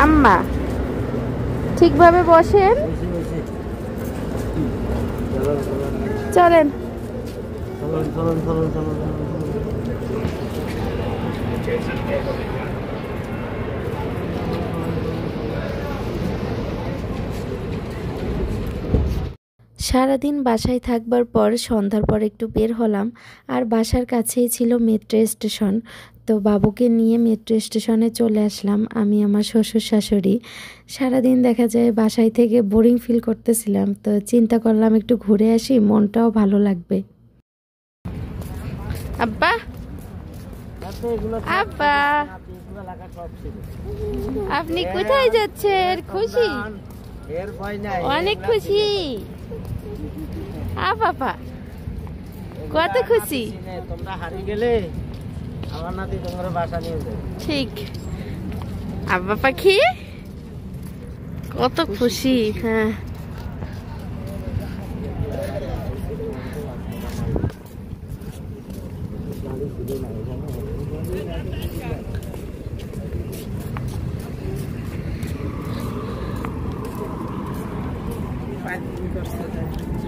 আম্মা ঠিকভাবে বসেন, চলেন। সারাদিন বাসায় থাকবার পর সন্ধ্যার পর একটু বের হলাম, আর বাসার কাছেই ছিল মেট্রো স্টেশন। তো বাবুকে নিয়ে মেট্রো স্টেশনে চলে আসলাম আমি, আমার শ্বশুর শাশুড়ি। সারাদিন দেখা যায় বাসায় থেকে বোরিং ফিল করতেছিলাম, তো চিন্তা করলাম একটু ঘুরে আসি, মনটাও ভালো লাগবে। আব্বা আব্বা, আপনি কোথায় যাচ্ছেন? খুশি? অনেক খুশি। বাবা কত খুশি। তোমরা হারিয়ে গেলে আমার নাতি তোমরা বাসা নিয়ে যাবে। ঠিক, আব্বা পাখি কত খুশি। হ্যাঁ,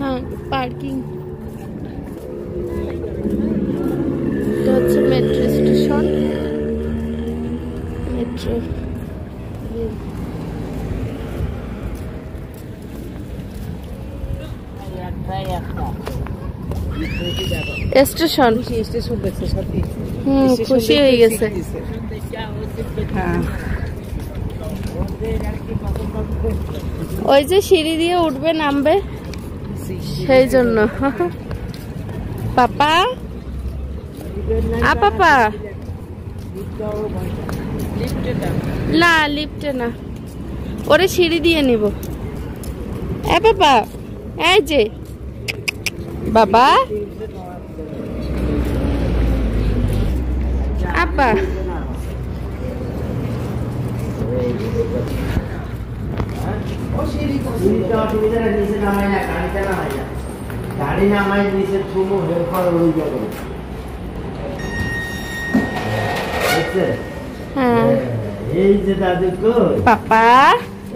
হ্যাঁ পার্কিং। এটা হচ্ছে মেট্রো স্টেশন, মেট্রো স্টেশন। খুশি হয়ে গেছে। ওই যে সিঁড়ি দিয়ে উঠবে নামবে, সেই জন্য। পাপা পাপা না, লিফটে না, ওরে সিঁড়ি দিয়ে নিব। পাপা এই যে বাবা, আপা গাড়ি নামাই নিচে থুমু হেরফার হয়ে যাবে। এই যে দাদু কই পাপা,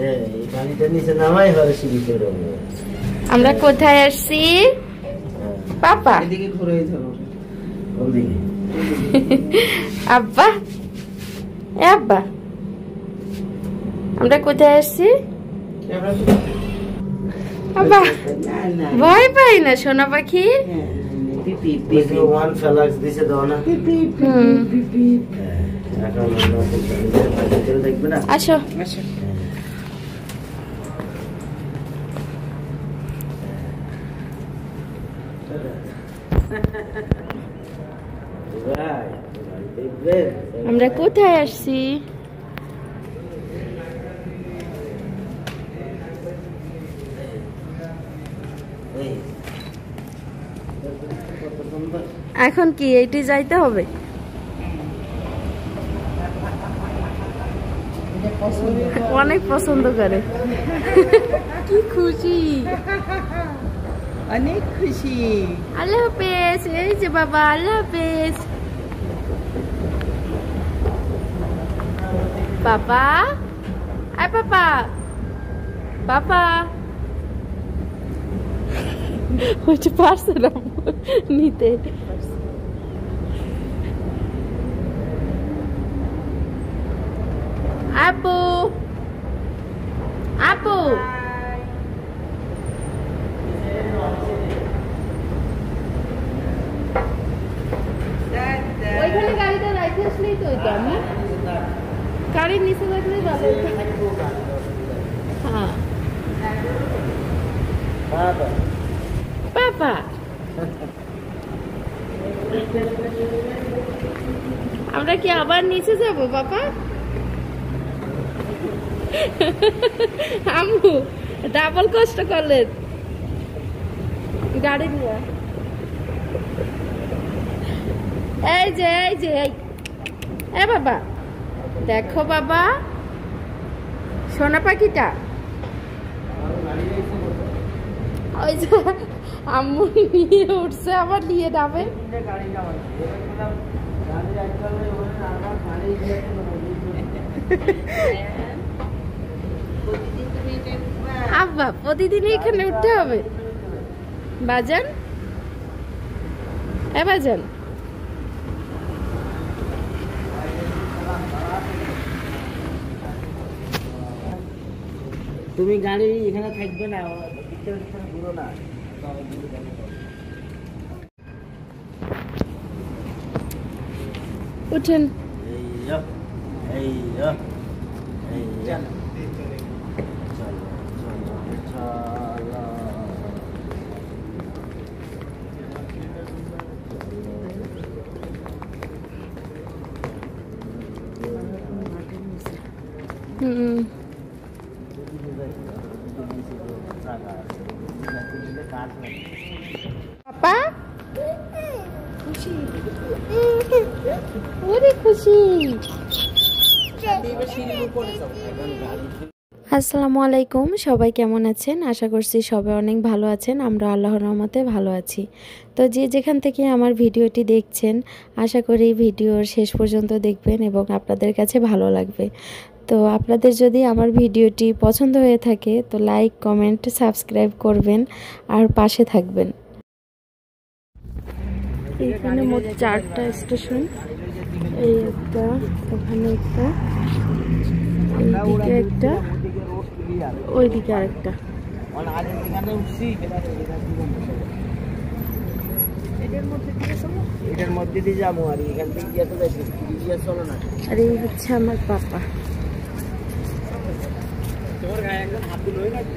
এই গাড়িটা নিচে নামাই হবে সিঁড়িতে। আমরা কোথায় আসছি পাপা? এদিকে ঘুরে যাবো। কোন দিকে? আব্বা আব্বা, আমরা কোথায় আসছি? আব্বা ভয় পাই না সোনা পাখি। আসো আমরা কোথায় আসছি? এখন কি এইটি যাইতে হবে? অনেক পছন্দ করে। কি খুশি, অনেক খুশি। আল্লাহ হাফেজ। এই যে বাবা, আল্লাহ হাফেজ। পাপা আয় পাপা, পাপা হচ্ছে পারছে না নিতে। আপু আপু, ওইখানে গাড়িটা রাখতে আসলেই তো হইতো। আমি গাড়ির নিচে রাখলেই ভালো হতো। হ্যাঁ পাপা, আমরা কি আবার নিচে যাব পাপা? আম্মু ডাবল কষ্ট করলেন গাড়ি নিয়ে। এই যে এই যে এই বাবা, দেখো বাবা সোনা পাখিটা, ওই যে আম্মু নিয়ে উঠছে, আবার নিয়ে যাবে। আব্বা প্রতিদিন এখানে উঠতে হবে বাজান বাজান তুমি গাড়ি এখানে থাকবে না, ঘুরো না। উঠেন পাপা খুশি ওরে খুশি। আসসালামু আলাইকুম, সবাই কেমন আছেন? আশা করছি সবাই অনেক ভালো আছেন। আমরা আল্লাহর রহমতে ভালো আছি। তো যে যেখান থেকে আমার ভিডিওটি দেখছেন, আশা করি ভিডিওর শেষ পর্যন্ত দেখবেন এবং আপনাদের কাছে ভালো লাগবে। তো আপনাদের যদি আমার ভিডিওটি পছন্দ হয়ে থাকে তো লাইক, কমেন্ট, সাবস্ক্রাইব করবেন আর পাশে থাকবেন। এখানে মোট 4টা স্টেশন, এই একটা, ওখানে একটা, এইদিকে একটা, ওইদিকে আরেকটা। এটার মধ্যে দিয়ে যাবো আর এখান থেকে গিয়ে তো গিয়ে চলো না। আর এই হচ্ছে আমার পাপা। তোমার গায়ে একদম হাত দিল হয়ে গেছে।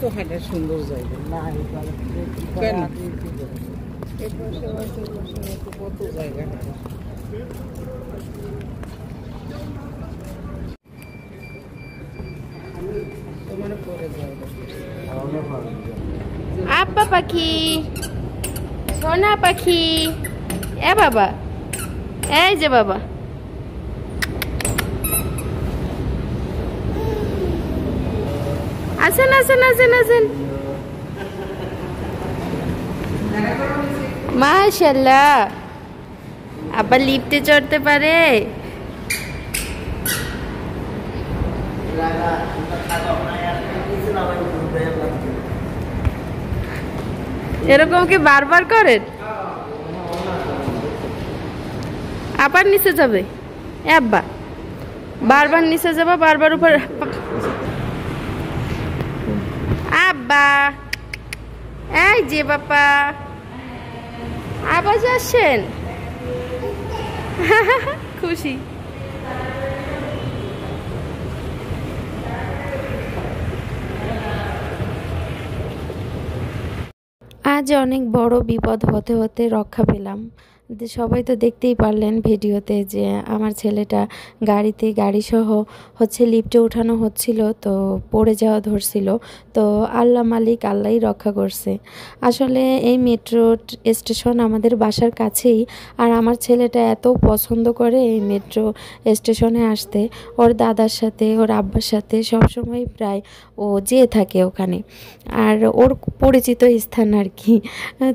তো হাঁটার সুন্দর জায়গা না, কত জায়গা। আব্বা পাখি, সোনা পাখি, এ বাবা, এই যে বাবা। আসেন আসেন আসেন আসেন। মাশাআল্লাহ, আবার লিফটে চড়তে পারে। এরকম কি বারবার করেন? আবার নিচে যাবে আব্বা, বারবার নিচে যাবা, বারবার উপর। আব্বা এই যে বাবা, আবার আসছেন খুশি। আজ অনেক বড় বিপদ হতে হতে রক্ষা পেলাম। সবাই তো দেখতেই পারলেন ভিডিওতে যে আমার ছেলেটা গাড়িসহ হচ্ছে লিফটে উঠানো হচ্ছিল, তো পড়ে যাওয়া ধরছিল। তো আল্লাহ মালিক, আল্লাহই রক্ষা করছে। আসলে এই মেট্রো স্টেশন আমাদের বাসার কাছেই, আর আমার ছেলেটা এত পছন্দ করে এই মেট্রো স্টেশনে আসতে। ওর দাদার সাথে, ওর আব্বার সাথে সবসময় প্রায় ও যেয়ে থাকে ওখানে, আর ওর পরিচিত স্থান আর কি।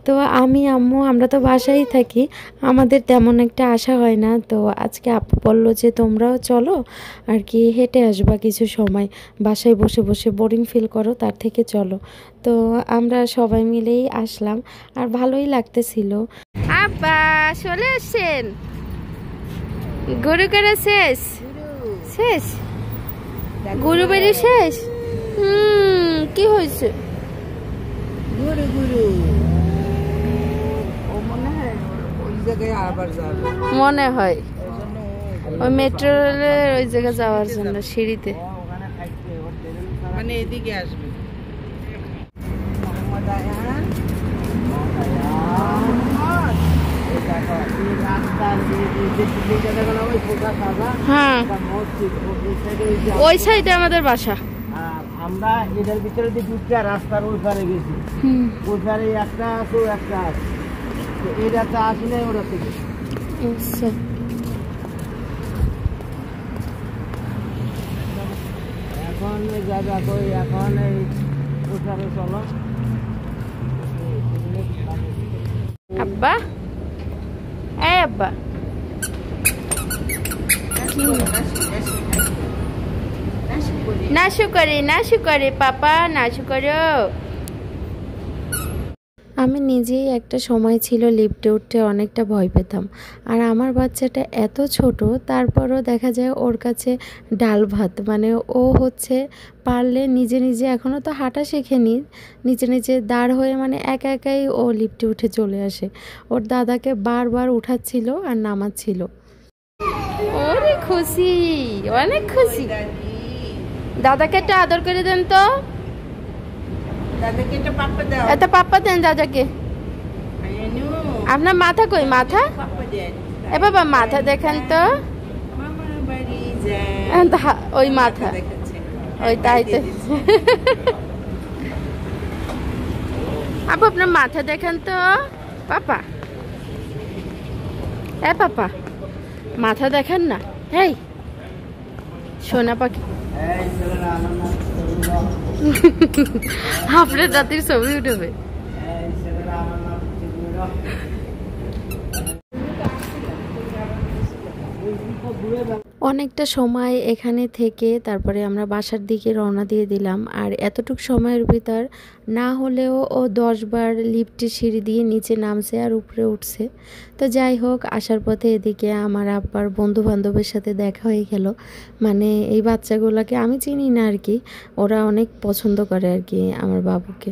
তো আমি, আম্মু, আমরা তো বাসায় থাকি, আমাদের তেমন একটা আশা হয় না। তো আজকে আপু বললো যে তোমরাও চলো আর কি, হেঁটে আসবা কিছু সময়, বাসায় বসে বসে বোরিং ফিল করো, তার থেকে চলো। তো আমরা সবাই মিলেই আসলাম আর ভালোই লাগতেছিল। আব্বা চলে আসছেন, গরু করে শেষ শেষ, গরু বেড়ে শেষ। কি হয়েছে? মনে হয় ওই মেট্রো রেলের ওই জায়গায় যাওয়ার জন্য সিঁড়িতে, মানে এদিকে আসবে। হ্যাঁ ওই সাইডে আমাদের বাসা। আমরা এটার ভিতরে দিয়ে ঢুকতে রাস্তার ওই পারে গেছি, ওই পারে একটা আছে, ও একটা আছে। তো এই রাস্তা আসি নাই ওরা থেকে। এখন যাবে এখন এই ওখানে চলো। আব্বা, এই আব্বা নাশু করে পাপা, নাশু করো। আমি নিজেই একটা সময় ছিল লিফটে উঠতে অনেকটা ভয় পেতাম। আর আমার বাচ্চাটা এত ছোট, তারপরও দেখা যায় ওর কাছে ডাল ভাত, মানে ও হচ্ছে পারলে নিজে নিজে, এখনও তো হাঁটা শেখেনি, নিচে নিচে দাঁড় হয়ে মানে একা একাই ও লিফটে উঠে চলে আসে। ওর দাদাকে বারবার উঠাচ্ছিল আর নামাচ্ছিল। ওরে খুশি, অনেক খুশি। দাদাকে একটা আদর করে দেন তো, একটা পাপ্পা দেন দাদাকে। আপনার মাথা কই, মাথা? এ বাবা মাথা দেখেন তো, ওই মাথা, ওই তাই তো। আপু আপনার মাথা দেখেন তো পাপা। এ পাপা মাথা দেখেন না। এই সোনা পাখি, আপনার দাদির ছবি উঠবে। অনেকটা সময় এখানে থেকে তারপরে আমরা বাসার দিকে রওনা দিয়ে দিলাম। আর এতটুকু সময়ের ভিতর না হলেও ও 10 বার লিফটের সিঁড়ি দিয়ে নিচে নামছে আর উপরে উঠছে। তো যাই হোক, আসার পথে এদিকে আমার আব্বার বন্ধু বান্ধবের সাথে দেখা হয়ে গেল। মানে এই বাচ্চাগুলোকে আমি চিনি না আর কি, ওরা অনেক পছন্দ করে আর কি আমার বাবুকে।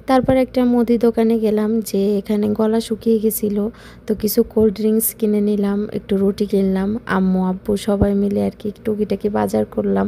তারপর একটা মুদি দোকানে গেলাম, যে এখানে গলা শুকিয়ে গেছিলো, তো কিছু কোল্ড ড্রিঙ্কস কিনে নিলাম, একটু রুটি কিনলাম, আম্মু আব্বু সবাই মিলে আর কি টুকিটাকি বাজার করলাম।